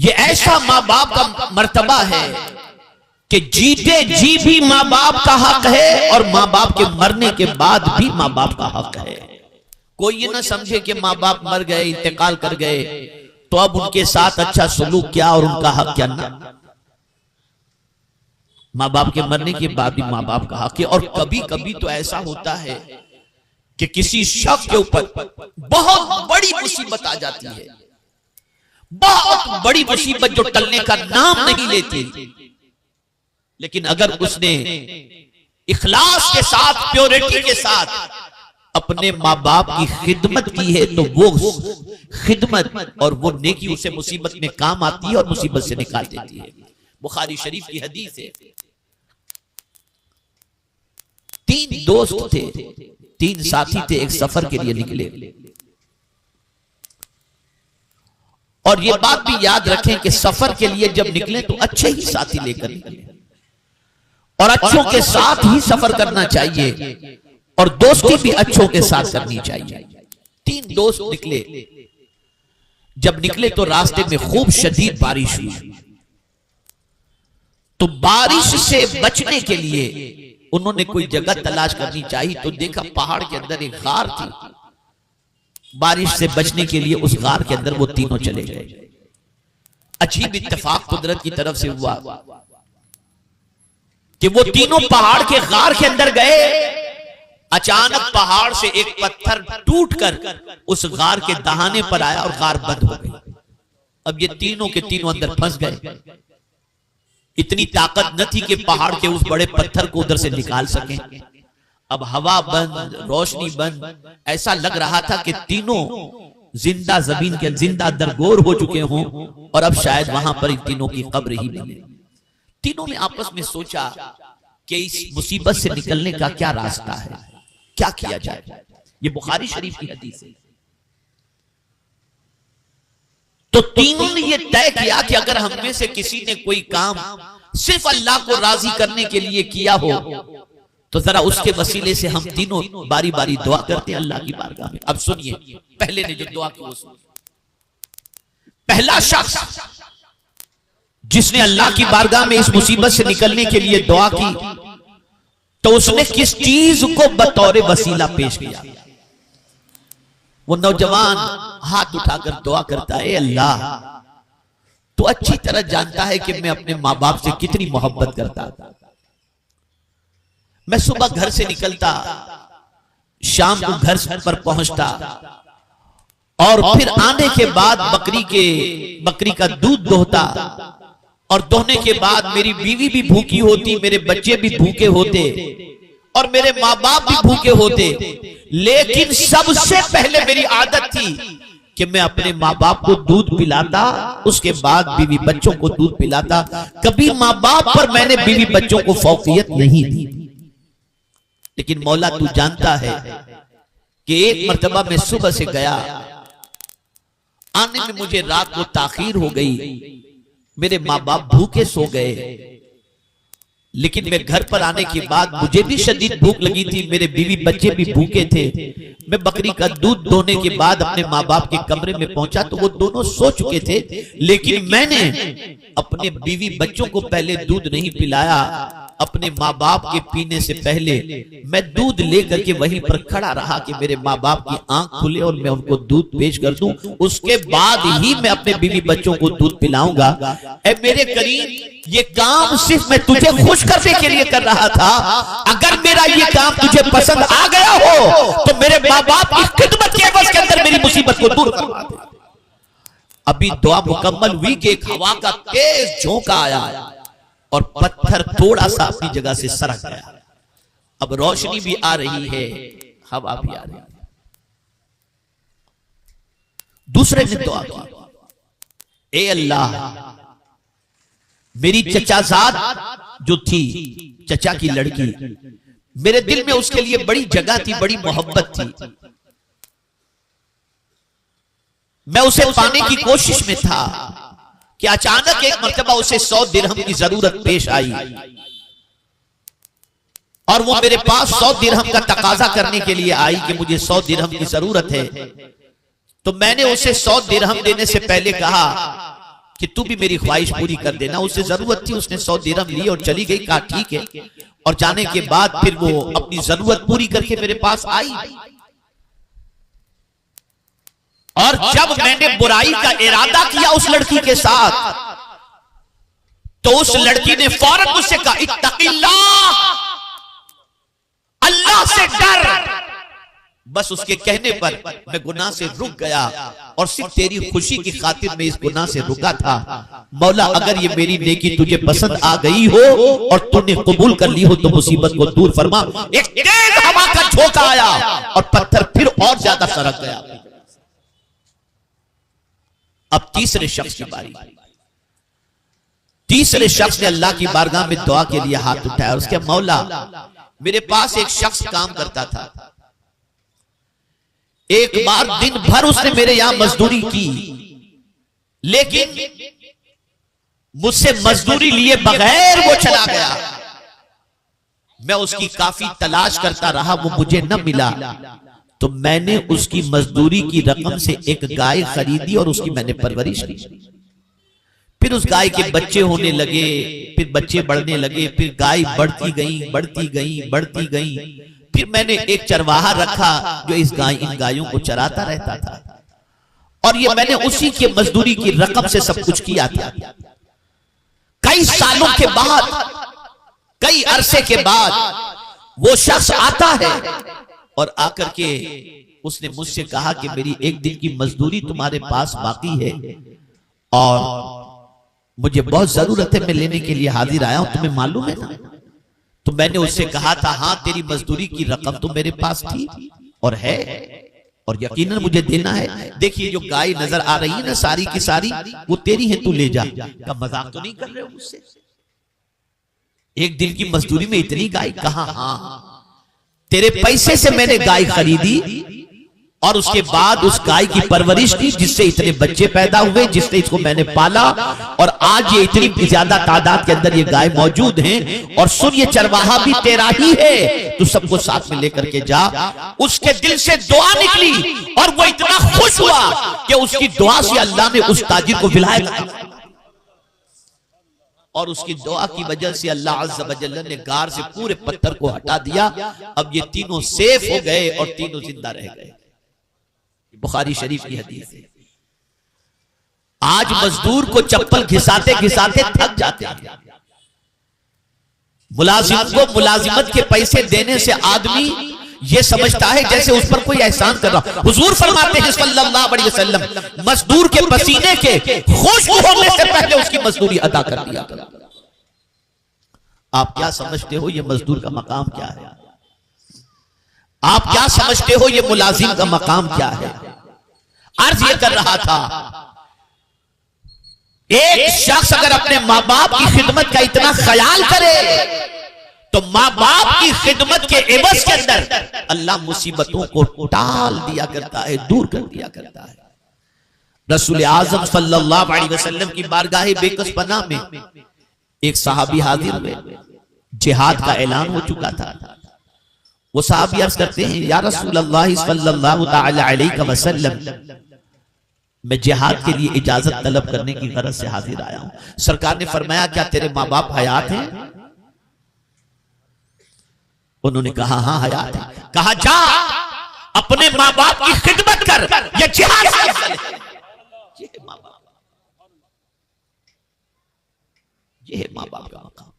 ये ऐसा माँ बाप का मर्तबा है कि जीते जी भी माँ बाप का हक है और माँ बाप के मरने के बाद भी माँ बाप का हक है। कोई ये ना समझे कि माँ बाप मर गए, इंतकाल कर गए, तो अब उनके साथ अच्छा सलूक क्या और उनका हक क्या। ना, माँ बाप के मरने के बाद भी माँ बाप का हक है। और कभी कभी तो ऐसा होता है कि किसी शख्स के ऊपर बहुत बड़ी मुसीबत आ जाती है, बहुत बड़ी मुसीबत जो टलने का नाम नहीं लेती, लेकिन अगर उसने इखलास के साथ, प्योरिटी के साथ अपने माँ बाप की खिदमत की है, तो वो खिदमत और वो नेकी उसे मुसीबत में काम आती है और मुसीबत से निकाल देती है। बुखारी शरीफ की हदीस है, 3 दोस्त थे, 3 साथी थे, एक सफर के लिए निकले। और ये बात भी याद रखें कि सफर के लिए जब निकले तो अच्छे ही साथी लेकर निकले और अच्छों के साथ ही सफर करना चाहिए और दोस्ती भी अच्छों के साथ करनी चाहिए। 3 दोस्त निकले। जब निकले तो रास्ते में खूब शदीद बारिश हुई, तो बारिश से बचने के लिए उन्होंने कोई जगह तलाश करनी चाहिए, तो देखा पहाड़ के अंदर एक गार थी। बारिश से बचने के लिए उस गार के अंदर वो तीनों चले गए। अजीब इत्तेफाक कुदरत की तरफ से हुआ कि वो तीनों पहाड़ के गार के अंदर गए। अचानक पहाड़ से एक पत्थर टूटकर उस गार के दहाने पर आया और गार बंद हो गई। अब ये तीनों के तीनों अंदर फंस गए। इतनी ताकत न थी कि पहाड़ के उस बड़े पत्थर को उधर से निकाल सकें। अब हवा बंद, रोशनी बंद, ऐसा लग रहा था कि तीनों जिंदा जमीन के जिंदा दरगोर हो चुके हों और अब शायद वहां पर इन तीनों की कब्र ही मिले। तीनों ने आपस में सोचा कि इस मुसीबत से निकलने का क्या रास्ता है, क्या किया जाए। ये बुखारी शरीफ की हदीस है। तो तीनों ने ये तय किया कि अगर हम में से किसी ने कोई काम सिर्फ अल्लाह को राजी करने के लिए किया हो, तो जरा उसके वसीले से हम तीनों बारी बारी दुआ करते हैं अल्लाह की बारगाह में। अब सुनिए, पहले ने जो दुआ की वो सुनिए। पहला शख्स जिसने अल्लाह की बारगाह में इस मुसीबत से निकलने के लिए दुआ की, तो उसने किस चीज को बतौर वसीला पेश किया? वो नौजवान हाथ उठाकर दुआ करता है, अल्लाह तो अच्छी तरह जानता है कि मैं अपने माँ बाप से कितनी मोहब्बत करता था। मैं सुबह घर से निकलता, शाम को घर पर पहुंचता और फिर आने के बाद बकरी का दूध दोहता और दोहने के बाद मेरी बीवी भी भूखी होती, मेरे बच्चे भी भूखे होते और मेरे माँ बाप भी भूखे होते। लेकिन सबसे पहले मेरी आदत थी कि मैं अपने माँ बाप को दूध पिलाता, उसके बाद बीवी बच्चों को दूध पिलाता। कभी माँ बाप पर मैंने बीवी बच्चों को फौकियत नहीं दी। लेकिन मौला तू जानता है कि एक मर्तबा मैं सुबह से गया, आने में मुझे रात को ताखीर हो गई, मेरे माँ बाप भूखे सो गए। लेकिन मैं घर पर आने के बाद मुझे भी शदीद भूख लगी थी, मेरे बीवी बच्चे भी भूखे थे। मैं बकरी का दूध दोने के बाद अपने माँ बाप के कमरे में पहुंचा तो वो दोनों सो चुके थे, लेकिन मैंने अपने बीवी बच्चों को पहले दूध नहीं पिलाया। अपने माँ बाप के पीने से पहले मैं दूध लेकर के वहीं पर खड़ा रहा कि मेरे माँ बाप की आंख खुले और मैं उनको दूध पेश कर दूं, उसके बाद ही मैं अपने बीवी बच्चों को दूध पिलाऊंगा। ऐ मेरे करीम, ये काम सिर्फ मैं तुझे खुश करने के लिए कर रहा था। अगर मेरा ये काम तुझे पसंद आ गया हो तो मेरे माँ बाप की खिदमत के एवज के अंदर मेरी मुसीबत को दूर करवा दे। अभी दुआ मुकम्मल हुई कि एक हवा का तेज झोंका आया और पत्थर थोड़ा सा अपनी जगह से सरक गया। अब रोशनी भी आ रही है, हवा भी आ रही है। दूसरे ने दुआ की, ए अल्लाह, मेरी चचाजाद जो थी, चचा की लड़की, मेरे दिल में उसके लिए बड़ी जगह थी, बड़ी मोहब्बत थी। मैं उसे पाने की कोशिश में था कि अचानक एक मर्तबा उसे 100 दिरहम की जरूरत पेश आई और वो मेरे पास 100 दिरहम का तकाजा करने के लिए आई कि मुझे 100 दिरहम की जरूरत है। तो मैंने उसे 100 दिरहम देने से पहले कहा कि तू भी मेरी ख्वाहिश पूरी कर देना। उसे जरूरत थी, उसने 100 दिरहम ली और चली गई। कहा ठीक है। और जाने के बाद फिर वो अपनी जरूरत पूरी करके मेरे पास आई। और जब मैंने बुराई का इरादा किया उस लड़की के साथ, तो उस लड़की ने फौरन मुझसे कहा इत्तक़िल्लाह, अल्लाह से डर। बस उसके कहने पर मैं गुनाह से रुक गया और सिर्फ तेरी खुशी की खातिर मैं इस गुनाह से रुका था। मौला अगर ये मेरी नेकी तुझे पसंद आ गई हो और तूने कबूल कर ली हो तो मुसीबत को दूर फरमा। एक तेज हवा का झोंका आया और पत्थर फिर और ज्यादा सरक गया। अब तीसरे शख्स की बारी। तीसरे शख्स ने अल्लाह की बारगाह में दुआ के लिए हाथ उठाया और उसके मौला मेरे पास एक शख्स काम करता था। एक बार दिन भर उसने मेरे यहां मजदूरी की, लेकिन मुझसे मजदूरी लिए बगैर वो चला गया। मैं उसकी काफी तलाश करता रहा, वो मुझे न मिला। तो मैंने उसकी मजदूरी की रकम से एक गाय खरीदी और उसकी मैंने परवरिश की। फिर उस गाय के बच्चे होने लगे, फिर बच्चे बढ़ने लगे, फिर गाय बढ़ती गई बढ़ती गई बढ़ती गई। फिर मैंने एक चरवाहा रखा जो इन गायों को चराता रहता था। और ये मैंने उसी के मजदूरी की रकम से सब कुछ किया था। कई सालों के बाद, कई अरसे के बाद वो शख्स आता है और आकर के उसने मुझसे कहा कि मेरी एक दिन की मजदूरी तुम्हारे पास बाकी है और मुझे बहुत जरूरत है, मैं लेने के लिए हाजिर आया हूं, तुम्हें मालूम है ना? तो मैंने उससे कहा था हाँ तेरी मजदूरी की रकम तो मेरे पास थी और है और यकीनन मुझे देना है। देखिए जो गाय नजर आ रही है ना सारी की सारी, वो तेरी है, तू ले जा। का मजाक तो नहीं कर रहे हो मुझसे? एक दिन की मजदूरी में इतनी गाय? कहा हाँ, तेरे पैसे से मैंने गाय खरीदी और उसके बाद उस गाय की परवरिश की जिससे इतने बच्चे पैदा हुए, जिससे इसको मैंने पाला और आज ये इतनी ज्यादा तादाद के अंदर ये गाय मौजूद हैं। और सुन ये चरवाहा भी तेरा ही है, तू सबको साथ में लेकर के जा। उसके दिल से दुआ निकली और वो इतना खुश हुआ कि उसकी दुआ से अल्लाह ने उस ताजिर को विलायत और उसकी दुआ की वजह से अल्लाह अज़्ज़ व जल्ल ने गार से पूरे पत्थर को हटा दिया। अब ये तीनों सेफ हो गए और तीनों जिंदा रह गए। बुखारी शरीफ की हदीस है। आज मजदूर को चप्पल घिसाते घिसाते थक जाते हैं। मुलाजिम को मुलाजिमत के पैसे देने से आदमी ये समझता है जैसे उस पर कोई एहसान कर रहा। हुजूर फरमाते हैं सल्लल्लाहु अलैहि वसल्लम, मजदूर के पसीने के खुश्क होने से पहले उसकी मजदूरी अदा कर दिया। आप क्या समझते हो ये मजदूर का मकाम क्या है? आप क्या समझते हो ये मुलाजिम का मकाम क्या है? अर्ज ये कर रहा था, एक शख्स अगर अपने माँ बाप की खिदमत का इतना ख्याल करे तो माँ बाप की खिदमत के एवज के अंदर अल्लाह मुसीबतों को टाल दिया करता है, दूर कर दिया करता है। रसूल आजम सल्लल्लाहु अलैहि वसल्लम की बारगाह बेकस पनाह में एक सहाबी हाजिर हुए। जिहाद का ऐलान हो चुका था। वो सहाबी अर्ज करते हैं, या रसूल अल्लाह सल्लल्लाहु तआला अलैहि वसल्लम, मैं जिहाद के लिए इजाजत तलब करने की गरज से हाजिर आया हूं। सरकार ने फरमाया, क्या तेरे माँ बाप हयात हैं? उन्होंने कहा हाँ हयात है। कहा जा अपने माँ बाप की खिदमत कर, ये जिहाद है। ये माँ बाप, ये है माँ बाप का मकाम।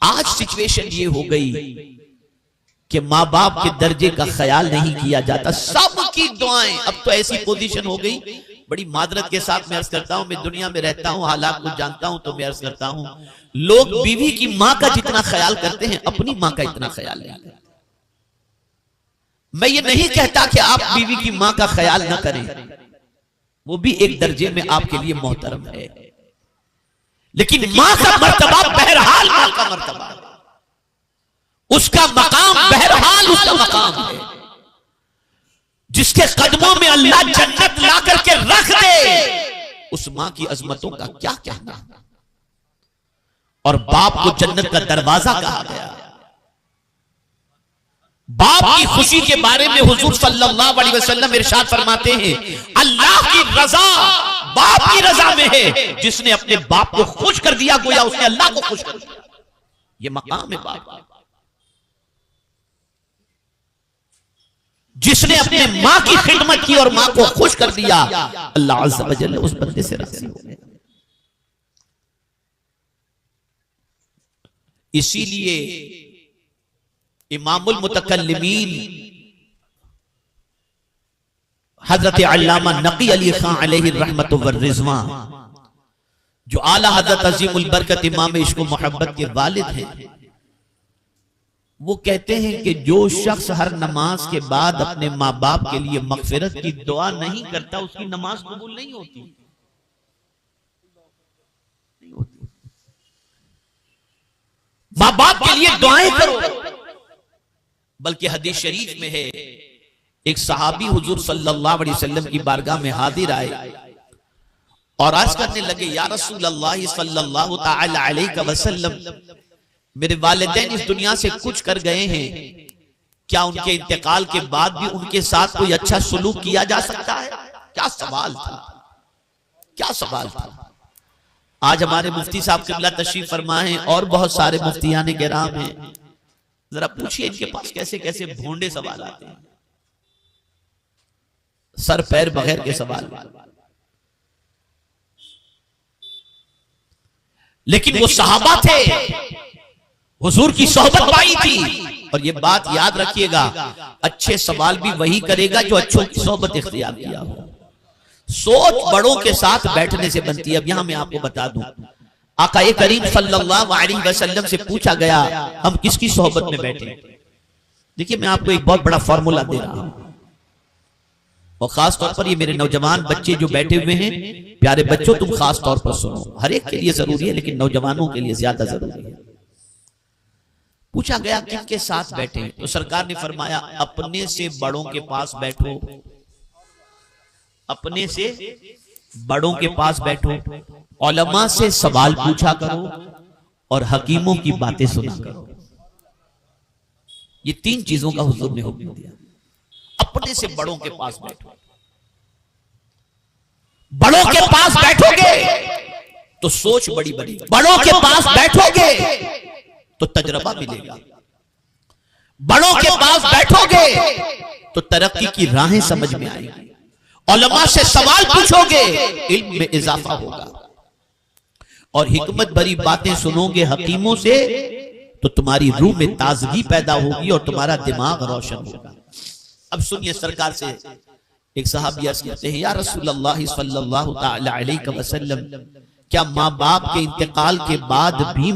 आज सिचुएशन ये हो गई कि माँ बाप के दर्जे का ख्याल नहीं किया जाता, सबकी दुआएं। अब तो ऐसी पोजीशन हो गई, बड़ी मादरत के साथ मैं अर्ज करता हूं, मैं दुनिया में रहता हूं, हालात को जानता हूं, तो मैं अर्ज करता हूं, लोग बीवी की मां का जितना ख्याल करते हैं अपनी मां का इतना ख्याल नहीं करते। मैं ये नहीं कहता कि आप बीवी की मां का ख्याल ना करें, वो भी एक दर्जे में आपके लिए मोहतरम है, लेकिन मां का मर्तबा बहरहाल मां का मर्तबा, उसका मकाम बहरहाल उसका मकाम है। जिसके कदमों में अल्लाह जन्नत ला करके रख दे, उस मां की अजमतों का क्या कहना। और बाप को जन्नत का दरवाजा कहा गया। बाप की खुशी के बारे में हुजूर सल्लल्लाहु अलैहि वसल्लम इरशाद फरमाते हैं, अल्लाह की रजा बाप की रजा में है। जिसने अपने बाप को खुश कर दिया गोया उसने अल्लाह को खुश कर दिया। ये मकाम है बाप का। जिसने अपने मां की खिदमत की और मां को खुश कर दिया, अल्लाह अज़्ज़ व जल्ल उस बंदे से राज़ी हो गए। इसीलिए इमामुल मुतकल्लिमीन हजरत अल्लामा नकी अली खान अलैहि रहमतु व रिज़वान, जो आला हजरत अज़ीमुल बरकत इमाम इश्क व मोहब्बत के वालिद हैं, वो कहते हैं कि जो शख्स हर नमाज के बाद अपने माँ बाप के लिए मगफिरत की दुआ नहीं करता उसकी नमाज कबूल नहीं होती। माँ बाप के लिए दुआएं करो। बल्कि हदीस शरीफ में है, एक सहाबी हुजूर सल्लल्लाहु अलैहि वसल्लम की बारगाह में हाजिर आए और अर्ज करने लगे, या रसूल अल्लाह सल्लल्लाहु तआला अलैहि वसल्लम, मेरे वालिदैन इस दुनिया से कुछ कर गए हैं, क्या उनके इंतकाल के बाद भी उनके साथ कोई अच्छा सुलूक किया जा सकता है? क्या सवाल था, क्या सवाल था। आज हमारे मुफ्ती साहब क़िबला तशरीफ फरमाए हैं और बहुत सारे मुफ्तियान किराम हैं, जरा पूछिए इनके पास कैसे कैसे भोंडे सवाल आते हैं, सर पैर बगैर के सवाल। लेकिन वो सहाबा थे, हुजूर की सोहबत पाई थी। और ये बात याद रखिएगा, अच्छे सवाल भी वही करेगा जो अच्छों की सोहबत इख्तियार किया हो। सोच बड़ों के साथ बैठने से बनती है। अब यहां मैं आपको बता दूं, आक़ाए करीम सल्लल्लाहु अलैहि वसल्लम से पूछा गया हम किसकी सोहबत में बैठे। देखिए मैं आपको एक बहुत बड़ा फॉर्मूला दे रहा हूं, और खास तौर पर ये मेरे नौजवान बच्चे जो बैठे हुए हैं, प्यारे बच्चों तुम खास तौर पर सुनो, हर एक के लिए जरूरी है लेकिन नौजवानों के लिए ज्यादा जरूरी है। पूछा गया किनके साथ बैठे, तो सरकार ने फरमाया अपने से बड़ों के पास बैठो, अपने से बड़ों के पास बैठो, उलमा से सवाल पूछा करो और हकीमों की बातें सुना करो। ये तीन चीजों का हुजूर ने हुक्म दिया। अपने से बड़ों के पास बैठो, बड़ों के पास बैठोगे तो सोच बड़ी बड़ी, बड़ों के पास बैठोगे तो तजर्बा मिलेगा, बड़ों के पास बैठोगे तो तरक्की की राहें समझ में आएगी, उलमा से सवाल पूछोगे इल्म में इजाफा होगा, और हिकमत भरी बातें सुनोगे हकीमों से तो तुम्हारी रूह में ताजगी पैदा होगी और तुम्हारा दिमाग रोशन होगा। अब सुनिए, सरकार से एक सहाबी अर्ज करते हैं, या रसूल अल्लाह सल्लल्लाहु तआला अलैहि वसल्लम, क्या माँ बाप के इंतकाल के बाद भी